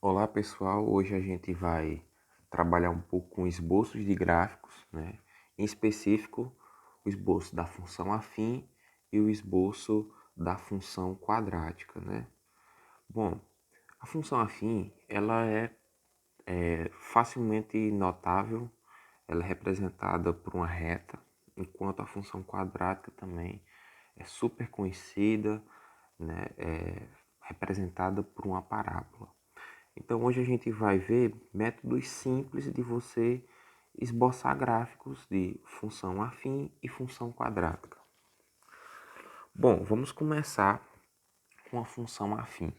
Olá pessoal, hoje a gente vai trabalhar um pouco com esboços de gráficos, né? Em específico, o esboço da função afim e o esboço da função quadrática, né? Bom, a função afim, ela é facilmente notável, ela é representada por uma reta, enquanto a função quadrática também é super conhecida, né? É representada por uma parábola. Então hoje a gente vai ver métodos simples de você esboçar gráficos de função afim e função quadrática. Bom, vamos começar com a função afim.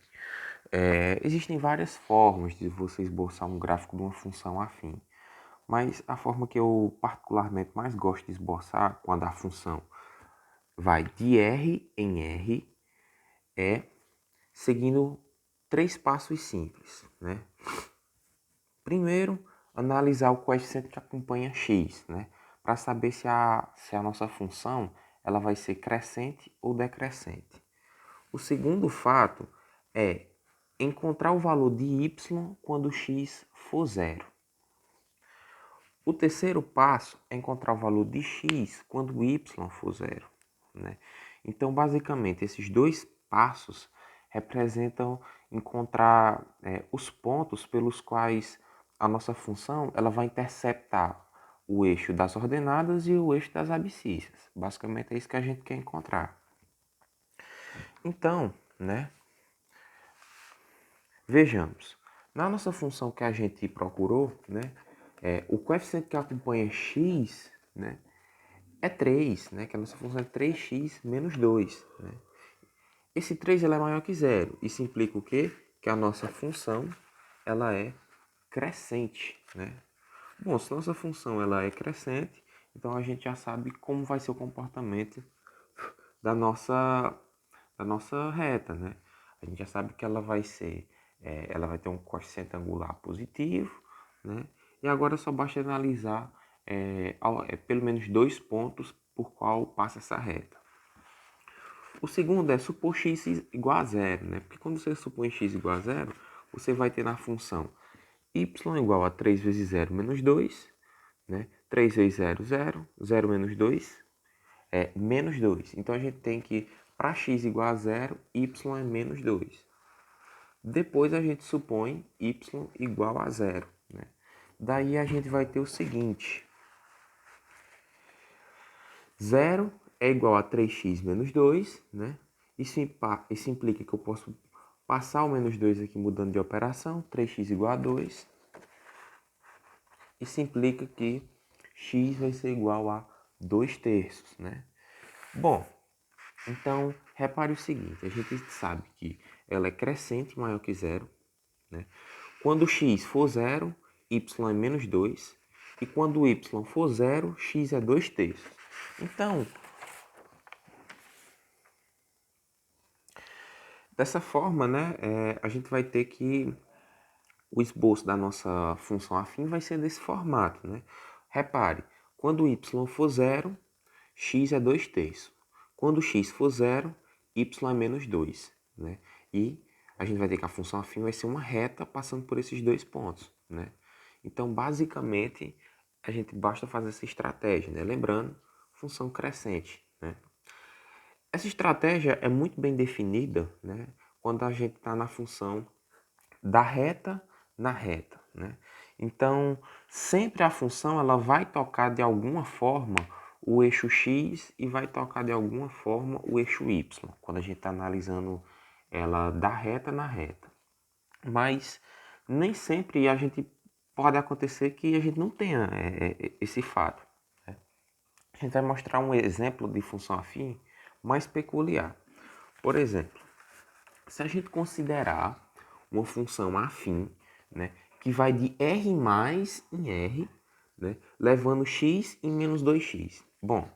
Existem várias formas de você esboçar um gráfico de uma função afim, mas a forma que eu particularmente mais gosto de esboçar quando a função vai de R em R é seguindo três passos simples, né? Primeiro, analisar o coeficiente que acompanha x, né? Para saber se a nossa função ela vai ser crescente ou decrescente. O segundo fato é encontrar o valor de y quando x for zero. O terceiro passo é encontrar o valor de x quando y for zero, né? Então, basicamente, esses dois passos representam encontrar os pontos pelos quais a nossa função ela vai interceptar o eixo das ordenadas e o eixo das abscissas. Basicamente é isso que a gente quer encontrar. Então, né, vejamos. Na nossa função que a gente procurou, né, o coeficiente que acompanha x, né, é 3, né, que a nossa função é 3x menos 2. Né? Esse 3 ela é maior que zero. Isso implica o quê? Que a nossa função ela é crescente. Né? Bom, se nossa função ela é crescente, então a gente já sabe como vai ser o comportamento da nossa reta. Né? A gente já sabe que ela vai ser, ela vai ter um coeficiente angular positivo, né? E agora só basta analisar pelo menos dois pontos por qual passa essa reta. O segundo é supor x igual a zero, né? Porque quando você supõe x igual a zero, você vai ter na função y igual a 3 vezes 0 menos 2, né? 3 vezes 0, 0, 0 menos 2 é menos 2. Então a gente tem que, para x igual a zero, y é menos 2. Depois a gente supõe y igual a zero, né? Daí a gente vai ter o seguinte: 0 é igual a 3x menos 2, né? Isso implica que eu posso passar o menos 2 aqui mudando de operação, 3x igual a 2. Isso implica que x vai ser igual a 2 terços, né? Bom, então repare o seguinte, a gente sabe que ela é crescente maior que zero, né? Quando x for zero, y é menos 2. E quando y for zero, x é 2 terços. Então, dessa forma, né, a gente vai ter que o esboço da nossa função afim vai ser desse formato, né? Repare, quando y for zero, x é 2 terços. Quando x for zero, y é menos 2, né? E a gente vai ter que a função afim vai ser uma reta passando por esses dois pontos, né? Então, basicamente, a gente basta fazer essa estratégia, né? Lembrando, função crescente, né? Essa estratégia é muito bem definida, né, quando a gente está na função da reta na reta, né? Então, sempre a função ela vai tocar de alguma forma o eixo x e vai tocar de alguma forma o eixo y, quando a gente está analisando ela da reta na reta. Mas nem sempre a gente pode acontecer que a gente não tenha esse fato. Né? A gente vai mostrar um exemplo de função afim mais peculiar. Por exemplo, se a gente considerar uma função afim, né, que vai de R mais em R, né, levando x em menos 2x. Bom,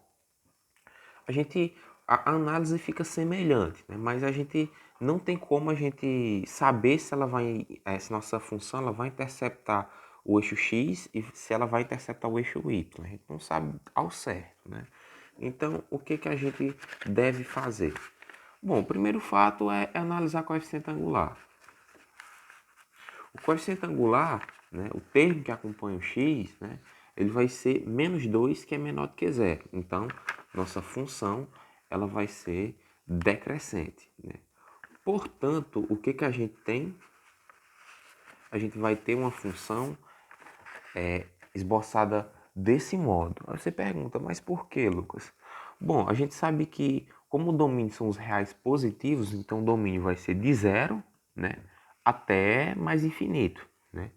a análise fica semelhante, né, mas a gente não tem como a gente saber se ela vai, se nossa função ela vai interceptar o eixo x e se ela vai interceptar o eixo y. A gente não sabe ao certo, né? Então, o que a gente deve fazer? Bom, o primeiro fato é analisar coeficiente angular. coeficiente angular, né, o termo que acompanha o x, né, ele vai ser menos 2, que é menor do que zero. Então, nossa função ela vai ser decrescente, né? Portanto, o que a gente tem? A gente vai ter uma função esboçada desse modo. Aí você pergunta, mas por que, Lucas? Bom, a gente sabe que como o domínio são os reais positivos, então o domínio vai ser de zero, né, até mais infinito, né?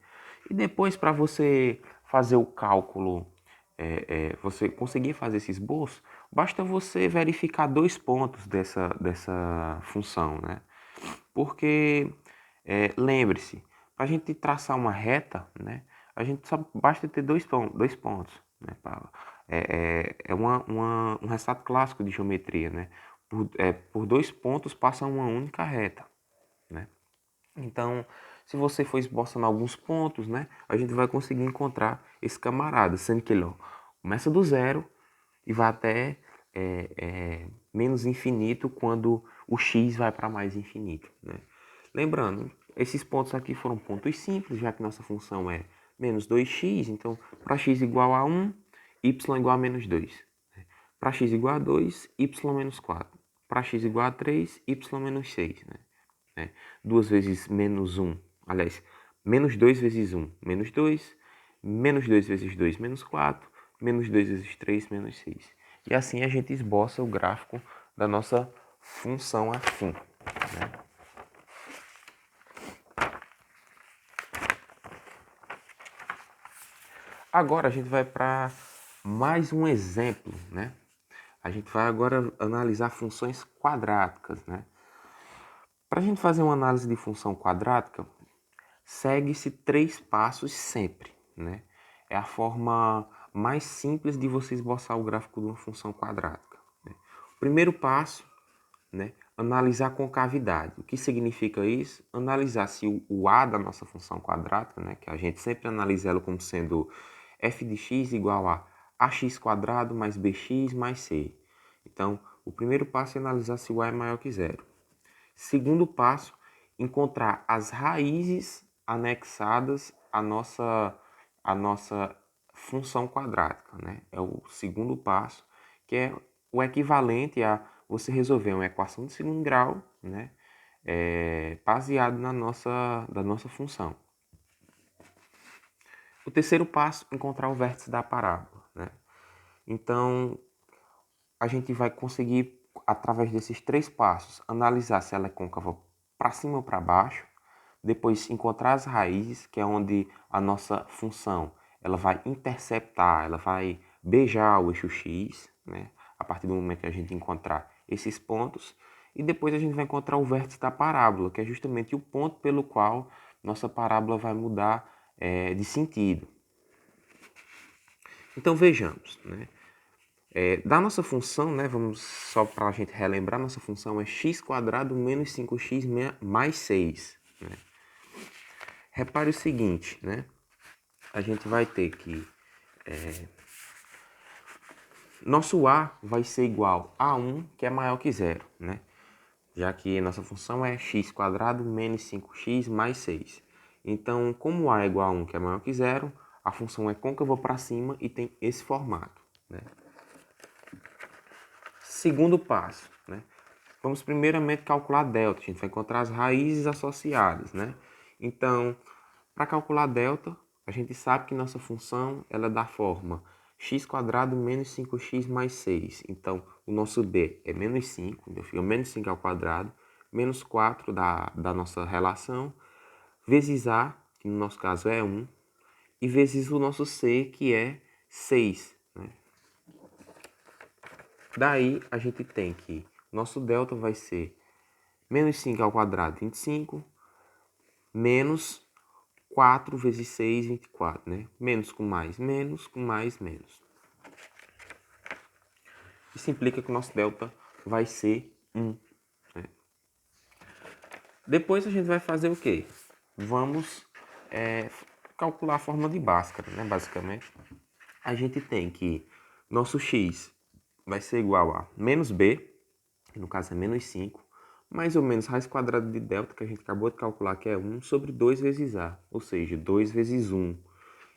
E depois, para você fazer o cálculo, você conseguir fazer esse esboço, basta você verificar dois pontos dessa função, né? Porque, lembre-se, para a gente traçar uma reta, né, a gente só basta ter dois pontos. Né, um resultado clássico de geometria. Né? Por dois pontos passa uma única reta. Né? Então, se você for esboçando alguns pontos, né, a gente vai conseguir encontrar esse camarada, sendo que ele começa do zero e vai até menos infinito quando o x vai para mais infinito. Né? Lembrando, esses pontos aqui foram pontos simples, já que nossa função é menos 2x, então para x igual a 1, y igual a menos 2. Para x igual a 2, y menos 4. Para x igual a 3, y menos 6. Né? 2 vezes menos 1, aliás, menos 2 vezes 1, menos 2, menos 2 vezes 2, menos 4, menos 2 vezes 3, menos 6. E assim a gente esboça o gráfico da nossa função afim. Né? Agora a gente vai para mais um exemplo, né? A gente vai agora analisar funções quadráticas, né? Para a gente fazer uma análise de função quadrática, segue-se 3 passos sempre, né? É a forma mais simples de você esboçar o gráfico de uma função quadrática. Né? O primeiro passo, né? Analisar a concavidade. O que significa isso? Analisar se o a da nossa função quadrática, né? Que a gente sempre analisa ela como sendo f de x igual a ax quadrado mais bx mais c. Então, o primeiro passo é analisar se o a é maior que zero. Segundo passo, encontrar as raízes anexadas à nossa função quadrática. Né? É o segundo passo, que é o equivalente a você resolver uma equação de segundo grau, né? Baseado da nossa função. O terceiro passo, encontrar o vértice da parábola. Né? Então, a gente vai conseguir, através desses 3 passos, analisar se ela é côncava para cima ou para baixo, depois encontrar as raízes, que é onde a nossa função ela vai interceptar, ela vai beijar o eixo x, né? A partir do momento que a gente encontrar esses pontos, e depois a gente vai encontrar o vértice da parábola, que é justamente o ponto pelo qual nossa parábola vai mudar de sentido. Então vejamos, né? Da nossa função, né, vamos só para a gente relembrar, nossa função é x quadrado menos 5x mais 6. Né? Repare o seguinte, né? A gente vai ter que nosso a vai ser igual a 1, que é maior que zero, né? Já que nossa função é x quadrado menos 5x mais 6. Então, como a é igual a 1, que é maior que zero, a função é côncava para cima e tem esse formato. Né? Segundo passo, né? Vamos primeiramente calcular delta. A gente vai encontrar as raízes associadas, né? Então, para calcular delta, a gente sabe que nossa função ela é da forma x quadrado menos 5x mais 6. Então, o nosso b é menos 5, então fica menos 5 ao quadrado, menos 4 da nossa relação, vezes a, que no nosso caso é 1, e vezes o nosso c, que é 6. Né? Daí, a gente tem que nosso delta vai ser menos 5 ao quadrado, 25, menos 4 vezes 6, 24, né? Menos com mais, menos com mais, menos. Isso implica que o nosso delta vai ser 1. Né? Depois a gente vai fazer o quê? Vamos calcular a fórmula de Bhaskara, né? Basicamente, a gente tem que nosso x vai ser igual a menos b, que no caso é menos 5, mais ou menos raiz quadrada de delta, que a gente acabou de calcular, que é 1, sobre 2 vezes A, ou seja, 2 vezes 1.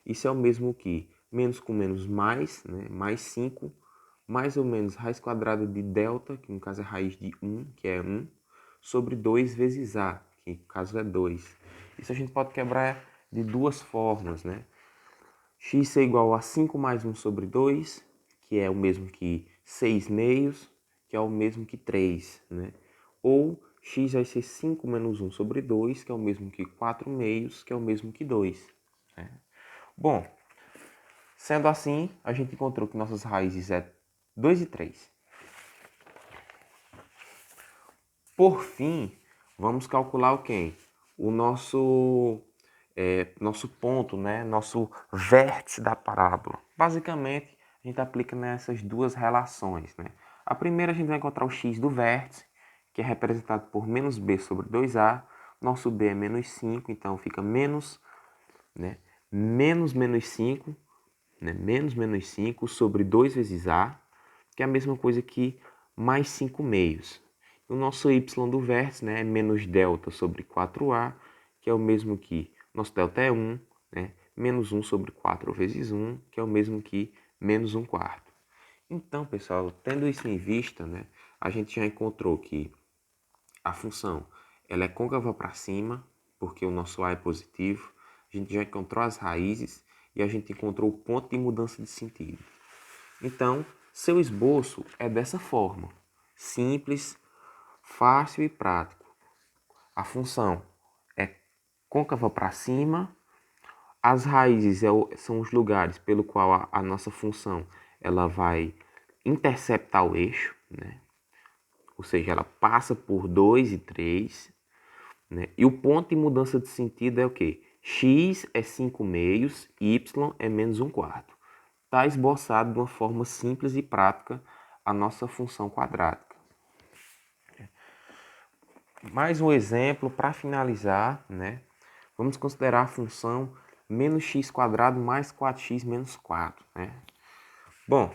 Isso é o mesmo que menos com menos mais, né? Mais 5, mais ou menos raiz quadrada de delta, que no caso é raiz de 1, que é 1, sobre 2 vezes A, que no caso é 2. Isso a gente pode quebrar de duas formas, né? X é igual a 5 mais 1 sobre 2, que é o mesmo que 6 meios, que é o mesmo que 3, né? Ou x vai ser 5 menos 1 sobre 2, que é o mesmo que 4 meios, que é o mesmo que 2. Né? Bom, sendo assim, a gente encontrou que nossas raízes é 2 e 3. Por fim, vamos calcular o quê? O nosso ponto, né? Nosso vértice da parábola. Basicamente, a gente aplica nessas duas relações. Né? A primeira, a gente vai encontrar o x do vértice, que é representado por menos b sobre 2a. Nosso b é menos 5, então fica menos, né? Menos 5, né? Menos 5 sobre 2 vezes a, que é a mesma coisa que mais 5 meios. O nosso y do vértice, né, é menos delta sobre 4a, que é o mesmo que, nosso delta é 1, né, menos 1 sobre 4 vezes 1, que é o mesmo que menos 1 quarto. Então, pessoal, tendo isso em vista, né, a gente já encontrou que a função ela é côncava para cima, porque o nosso a é positivo. A gente já encontrou as raízes e a gente encontrou o ponto de mudança de sentido. Então, seu esboço é dessa forma, simples, fácil e prático. A função é côncava para cima, as raízes são os lugares pelo qual a nossa função ela vai interceptar o eixo, né? Ou seja, ela passa por 2 e 3, né? E o ponto de mudança de sentido é o quê? X é 5 meios, y é menos 1 quarto. Está esboçado de uma forma simples e prática a nossa função quadrática. Mais um exemplo para finalizar, né? Vamos considerar a função menos x quadrado mais 4x menos 4. Né? Bom,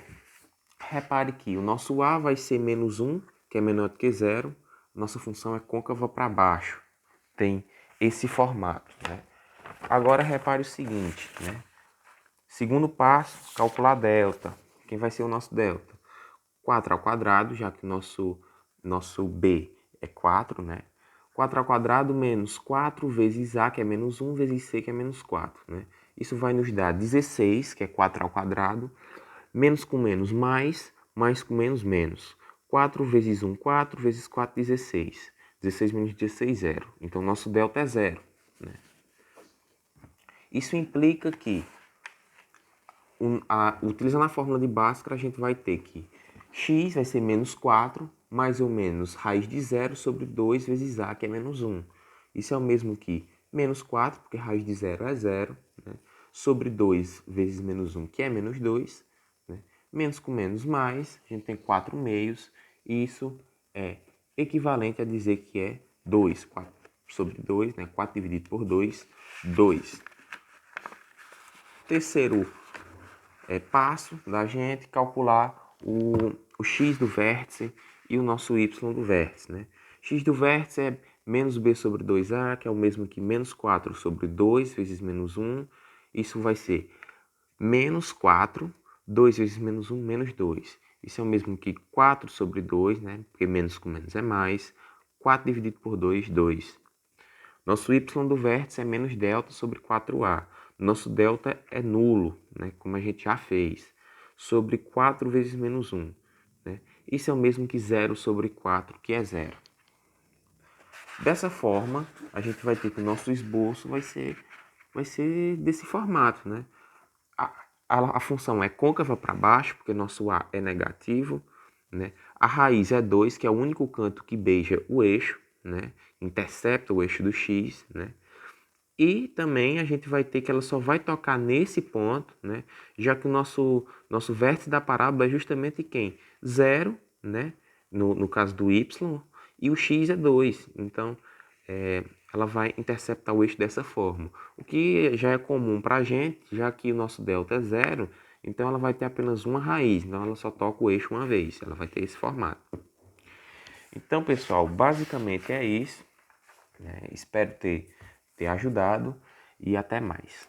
repare que o nosso a vai ser menos 1, que é menor do que zero. Nossa função é côncava para baixo. Tem esse formato. Né? Agora repare o seguinte, né? Segundo passo, calcular delta. Quem vai ser o nosso delta? 4 ao quadrado, já que o nosso b é 4, né? 4 ao quadrado menos 4 vezes a, que é menos 1, vezes c, que é menos 4, né? Isso vai nos dar 16, que é 4 ao quadrado, menos com menos mais, mais com menos menos. 4 vezes 1, 4, vezes 4, 16. 16 menos 16, 0. Então, nosso delta é 0. Né? Isso implica que utilizando a fórmula de Bhaskara, a gente vai ter que x vai ser menos 4, mais ou menos raiz de 0 sobre 2 vezes a, que é menos 1. Isso é o mesmo que menos 4, porque raiz de 0 é 0, né? Sobre 2 vezes menos 1, que é menos 2. Né? Menos com menos mais, a gente tem 4 meios, e isso é equivalente a dizer que é 2. 4 sobre 2, né? 4 dividido por 2, 2. Terceiro passo da gente calcular o x do vértice e o nosso y do vértice. Né? X do vértice é menos b sobre 2a, que é o mesmo que menos 4 sobre 2 vezes menos 1. Isso vai ser menos 4, 2 vezes menos 1, menos 2. Isso é o mesmo que 4 sobre 2, né? Porque menos com menos é mais. 4 dividido por 2, 2. Nosso y do vértice é menos delta sobre 4a. Nosso delta é nulo, né, como a gente já fez, sobre 4 vezes menos 1. Né? Isso é o mesmo que 0 sobre 4, que é 0. Dessa forma, a gente vai ter que o nosso esboço vai ser desse formato. Né? A função é côncava para baixo, porque nosso A é negativo. Né? A raiz é 2, que é o único canto que beija o eixo, né? Intercepta o eixo do x. Né? E também a gente vai ter que ela só vai tocar nesse ponto, né? Já que o nosso vértice da parábola é justamente quem? 0, né? No caso do y, e o x é 2. Então, ela vai interceptar o eixo dessa forma. O que já é comum para a gente, já que o nosso delta é 0, então ela vai ter apenas uma raiz. Então, ela só toca o eixo uma vez. Ela vai ter esse formato. Então, pessoal, basicamente é isso, né? Espero ter ajudado e até mais.